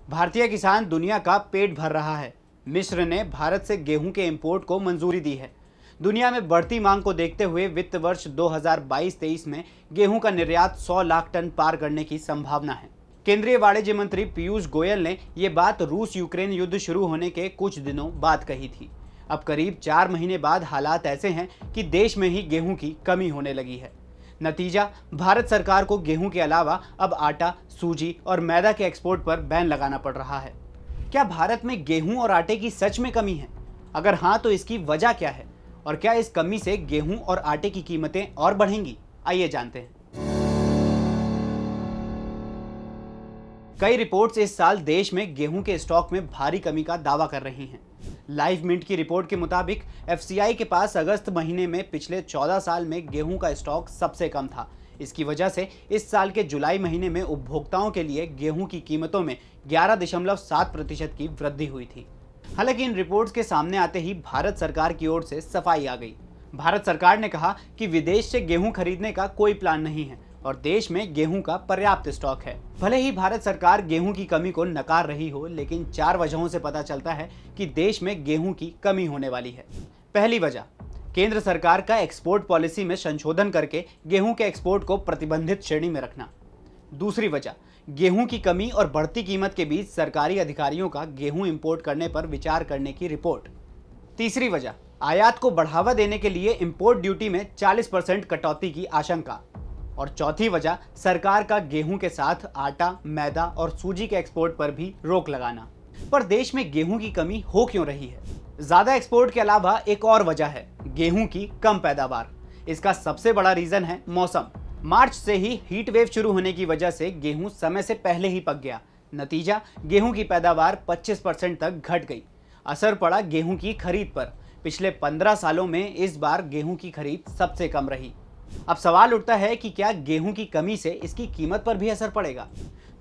भारतीय किसान दुनिया का पेट भर रहा है। मिस्र ने भारत से गेहूं के इंपोर्ट को मंजूरी दी है। दुनिया में बढ़ती मांग को देखते हुए वित्त वर्ष 2022-23 में गेहूं का निर्यात 100 लाख टन पार करने की संभावना है। केंद्रीय वाणिज्य मंत्री पीयूष गोयल ने ये बात रूस यूक्रेन युद्ध शुरू होने के कुछ दिनों बाद कही थी। अब करीब 4 महीने बाद हालात ऐसे हैं कि देश में ही गेहूं की कमी होने लगी है। नतीजा, भारत सरकार को गेहूं के अलावा अब आटा, सूजी और मैदा के एक्सपोर्ट पर बैन लगाना पड़ रहा है। क्या भारत में गेहूं और आटे की सच में कमी है? अगर हाँ, तो इसकी वजह क्या है और क्या इस कमी से गेहूं और आटे की कीमतें और बढ़ेंगी? आइए जानते हैं। कई रिपोर्ट्स इस साल देश में गेहूं के स्टॉक में भारी कमी का दावा कर रही हैं। लाइव मिंट की रिपोर्ट के मुताबिक एफसीआई के पास अगस्त महीने में पिछले 14 साल में गेहूं का स्टॉक सबसे कम था। इसकी वजह से इस साल के जुलाई महीने में उपभोक्ताओं के लिए गेहूं की कीमतों में 11.7% की वृद्धि हुई थी। हालांकि इन रिपोर्ट्स के सामने आते ही भारत सरकार की ओर से सफाई आ गई। भारत सरकार ने कहा कि विदेश से गेहूं खरीदने का कोई प्लान नहीं है और देश में गेहूं का पर्याप्त स्टॉक है। भले ही भारत सरकार गेहूं की कमी को नकार रही हो, लेकिन 4 वजहों से पता चलता है कि देश में गेहूं की कमी होने वाली है। पहली वजह, केंद्र सरकार का एक्सपोर्ट पॉलिसी में संशोधन करके गेहूं के एक्सपोर्ट को प्रतिबंधित श्रेणी में रखना। दूसरी वजह, गेहूं की कमी और बढ़ती कीमत के बीच सरकारी अधिकारियों का गेहूं इंपोर्ट करने पर विचार करने की रिपोर्ट। तीसरी वजह, आयात को बढ़ावा देने के लिए इंपोर्ट ड्यूटी में 40% कटौती की आशंका। और चौथी वजह, सरकार का गेहूं के साथ आटा, मैदा और सूजी के एक्सपोर्ट पर भी रोक लगाना। पर देश में गेहूं की कमी हो क्यों रही है? ज्यादा एक्सपोर्ट के अलावा एक और वजह है गेहूं की कम पैदावार। इसका सबसे बड़ा रीजन है मौसम। मार्च से ही हीट वेव शुरू होने की वजह से गेहूं समय से पहले ही पक गया। नतीजा, गेहूं की पैदावार 25% तक घट गई। असर पड़ा गेहूं की खरीद पर। पिछले 15 सालों में इस बार गेहूं की खरीद सबसे कम रही। अब सवाल उठता है कि क्या गेहूं की कमी से इसकी कीमत पर भी असर पड़ेगा?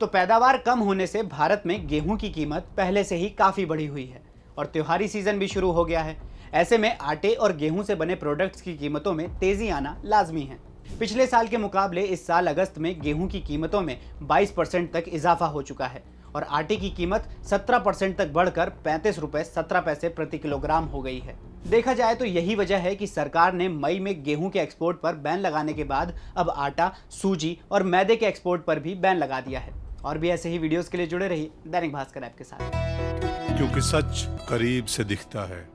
तो पैदावार कम होने से भारत में गेहूं की कीमत पहले से ही काफी बढ़ी हुई है और त्योहारी सीजन भी शुरू हो गया है। ऐसे में आटे और गेहूं से बने प्रोडक्ट्स की कीमतों में तेजी आना लाजमी है। पिछले साल के मुकाबले इस साल अगस्त में गेहूं की कीमतों में 22% तक इजाफा हो चुका है और आटे की कीमत 17% तक बढ़कर 35 रुपए 17 पैसे प्रति किलोग्राम हो गई है। देखा जाए तो यही वजह है कि सरकार ने मई में गेहूं के एक्सपोर्ट पर बैन लगाने के बाद अब आटा, सूजी और मैदे के एक्सपोर्ट पर भी बैन लगा दिया है। और भी ऐसे ही वीडियोस के लिए जुड़े रहिए दैनिक भास्कर ऐप के साथ, क्योंकि सच करीब से दिखता है।